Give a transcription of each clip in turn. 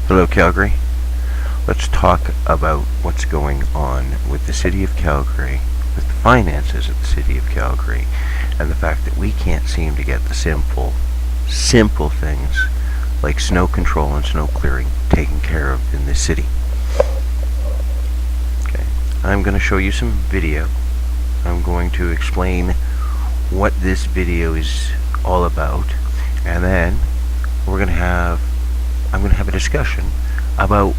Hello, Calgary. Let's talk about what's going on with the City of Calgary, with the finances of the City of Calgary, and the fact that we can't seem to get the simple things like snow control and snow clearing taken care of in this city. Okay, I'm going to show you some video. I'm going to explain what this video is all about, and then I'm going to have a discussion about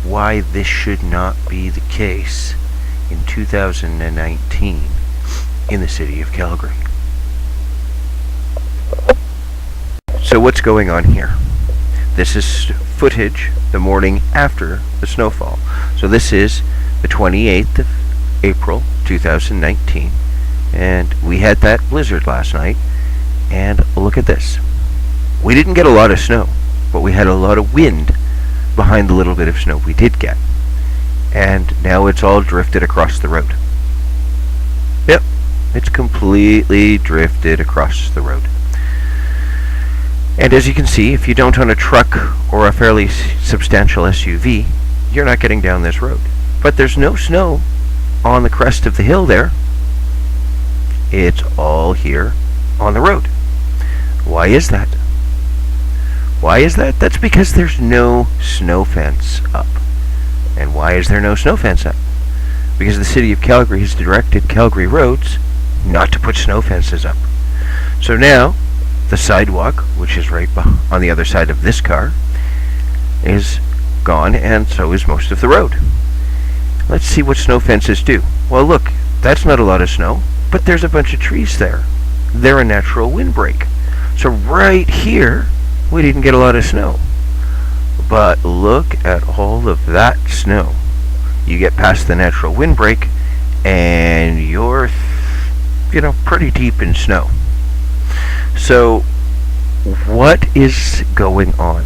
why this should not be the case in 2019 in the City of Calgary. So what's going on here? This is footage the morning after the snowfall. So this is the 28th of April 2019, and we had that blizzard last night, and look at this. We didn't get a lot of snow, but we had a lot of wind behind the little bit of snow we did get. And now it's all drifted across the road. Yep, it's completely drifted across the road. And as you can see, if you don't own a truck or a fairly substantial SUV, you're not getting down this road. But there's no snow on the crest of the hill there. It's all here on the road. Why is that? Why is that? That's because there's no snow fence up. And why is there no snow fence up? Because the City of Calgary has directed Calgary roads not to put snow fences up. So now, the sidewalk, which is right on the other side of this car, is gone, and so is most of the road. Let's see what snow fences do. Well, look, that's not a lot of snow, but there's a bunch of trees there. They're a natural windbreak. So right here, we didn't get a lot of snow. But look at all of that snow. You get past the natural windbreak, and you're, pretty deep in snow. So, what is going on?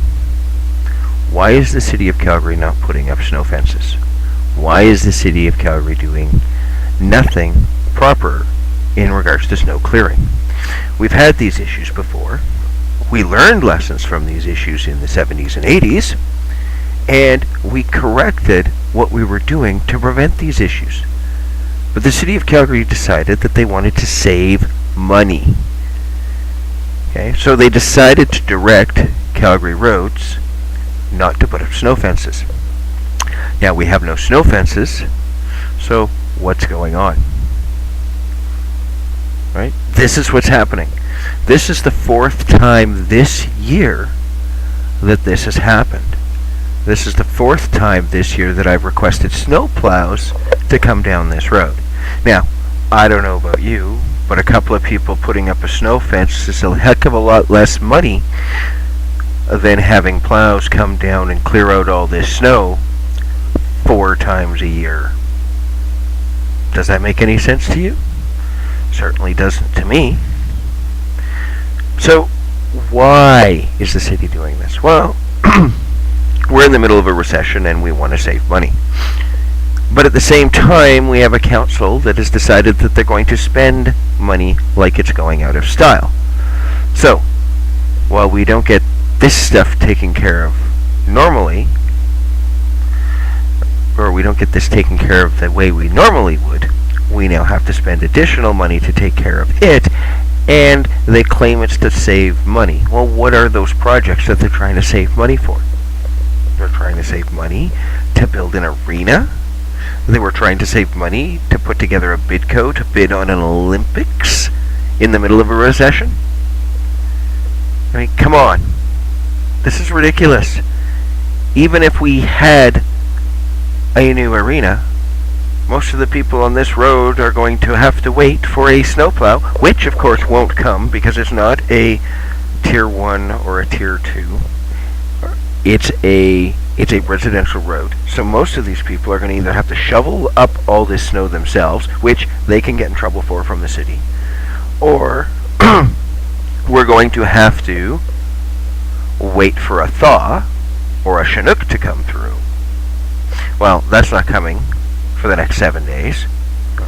Why is the City of Calgary not putting up snow fences? Why is the City of Calgary doing nothing proper in regards to snow clearing? We've had these issues before. We learned lessons from these issues in the 70s and 80s, and we corrected what we were doing to prevent these issues. But the City of Calgary decided that they wanted to save money. Okay, so they decided to direct Calgary roads not to put up snow fences. Now we have no snow fences, so what's going on? Right? This is what's happening. This is the fourth time this year that this has happened. This is the fourth time this year that I've requested snow plows to come down this road. Now, I don't know about you, but a couple of people putting up a snow fence is a heck of a lot less money than having plows come down and clear out all this snow 4 times a year. Does that make any sense to you? Certainly doesn't to me. So, why is the city doing this? Well, we're in the middle of a recession and we want to save money. But at the same time, we have a council that has decided that they're going to spend money like it's going out of style. So, while we don't get this stuff taken care of normally, or we don't get this taken care of the way we normally would, we now have to spend additional money to take care of it, and they claim it's to save money. Well, what are those projects that they're trying to save money for? They're trying to save money to build an arena. They were trying to save money to put together a bidco to bid on an Olympics in the middle of a recession. I mean, come on. This is ridiculous. Even if we had a new arena, most of the people on this road are going to have to wait for a snowplow, which of course won't come because it's not a tier 1 or a tier 2. It's a residential road. So most of these people are going to either have to shovel up all this snow themselves, which they can get in trouble for from the city, or we're going to have to wait for a thaw or a Chinook to come through. Well, that's not coming for the next 7 days.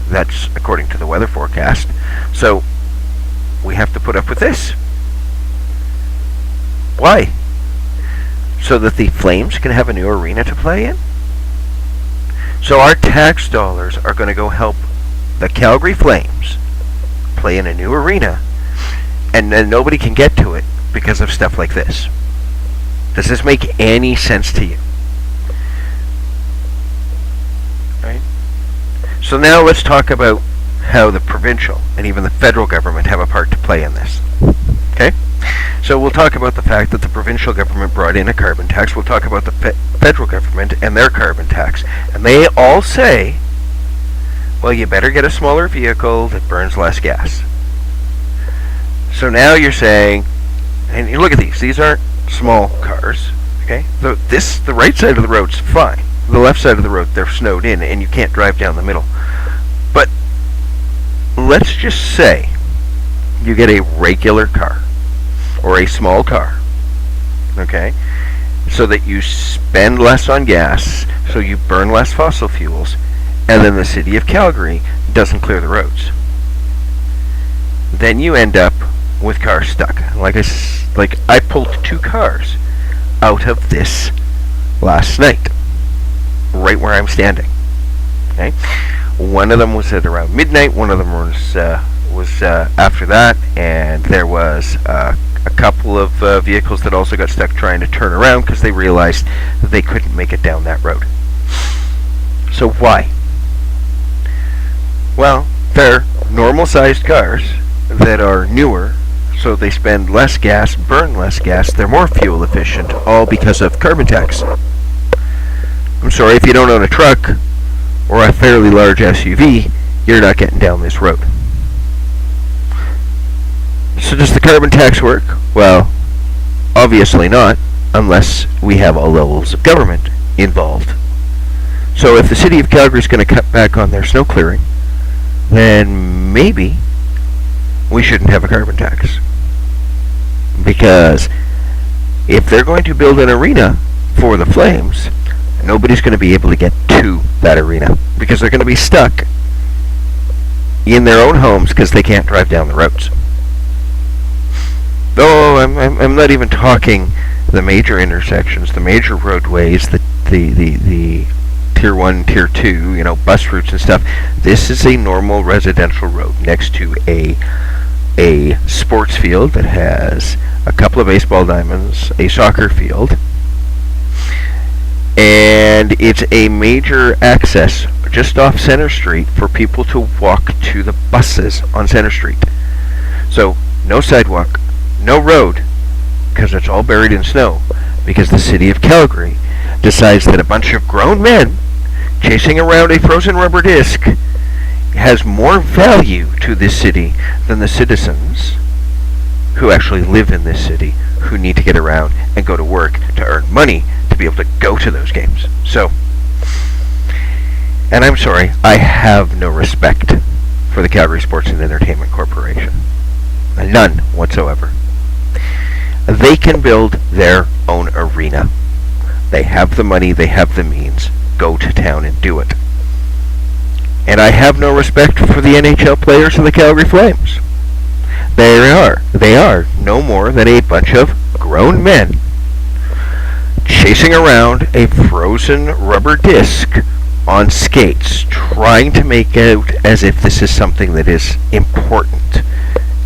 That's according to the weather forecast. So we have to put up with this. Why? so that the Flames can have a new arena to play in? So our tax dollars are going to go help the Calgary Flames play in a new arena, and then nobody can get to it because of stuff like this. Does this make any sense to you? Right? So now let's talk about how the provincial and even the federal government have a part to play in this. Okay? So we'll talk about the fact that the provincial government brought in a carbon tax. We'll talk about the federal government and their carbon tax. And they all say, well, you better get a smaller vehicle that burns less gas. So now you're saying, and you look at these aren't small cars, okay? The right side of the road's fine. The left side of the road, they're snowed in, and you can't drive down the middle. But let's just say you get a regular car, or a small car, okay? So that you spend less on gas, so you burn less fossil fuels, and then the city of Calgary doesn't clear the roads. Then you end up with cars stuck. Like I pulled 2 cars out of this last night, right where I'm standing. Okay, one of them was at around midnight. One of them was after that, and there was a couple of vehicles that also got stuck trying to turn around because they realized that they couldn't make it down that road. So why? Well, they're normal-sized cars that are newer, so they spend less gas, burn less gas, they're more fuel efficient, all because of carbon tax. I'm sorry, if you don't own a truck or a fairly large SUV, you're not getting down this road. So does the carbon tax work? Well, obviously not, unless we have all levels of government involved. So if the city of Calgary is going to cut back on their snow clearing, then maybe we shouldn't have a carbon tax. Because if they're going to build an arena for the Flames, nobody's going to be able to get to that arena because they're going to be stuck in their own homes because they can't drive down the roads. Though I'm not even talking the major intersections, the major roadways, the tier 1, tier 2, bus routes and stuff. This is a normal residential road next to a sports field that has a couple of baseball diamonds, a soccer field, and it's a major access just off Center Street for people to walk to the buses on Center Street. So no sidewalk, no road, because it's all buried in snow, because the city of Calgary decides that a bunch of grown men chasing around a frozen rubber disc has more value to this city than the citizens who actually live in this city, who need to get around and go to work to earn money to be able to go to those games. So, and I'm sorry, I have no respect for the Calgary Sports and Entertainment Corporation. None whatsoever. They can build their own arena. They have the money, they have the means. Go to town and do it. And I have no respect for the NHL players of the Calgary Flames. They are no more than a bunch of grown men chasing around a frozen rubber disc on skates, trying to make out as if this is something that is important.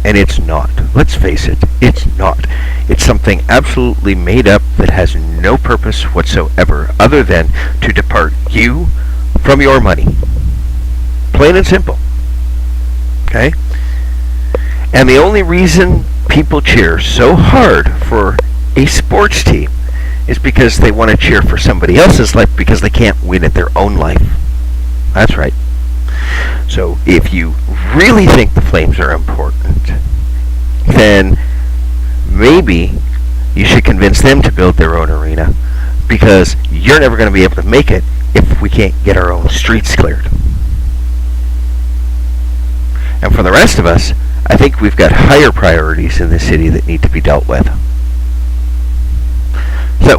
And it's not. Let's face it, it's not. It's something absolutely made up that has no purpose whatsoever other than to depart you from your money. Plain and simple. Okay? And the only reason people cheer so hard for a sports team is because they want to cheer for somebody else's life because they can't win at their own life. That's right. So if you really think the Flames are important, then maybe you should convince them to build their own arena, because you're never going to be able to make it if we can't get our own streets cleared. And for the rest of us, I think we've got higher priorities in the city that need to be dealt with. So,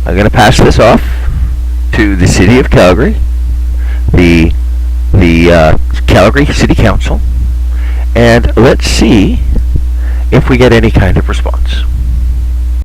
I'm going to pass this off to the City of Calgary, the Calgary City Council, and let's see if we get any kind of response.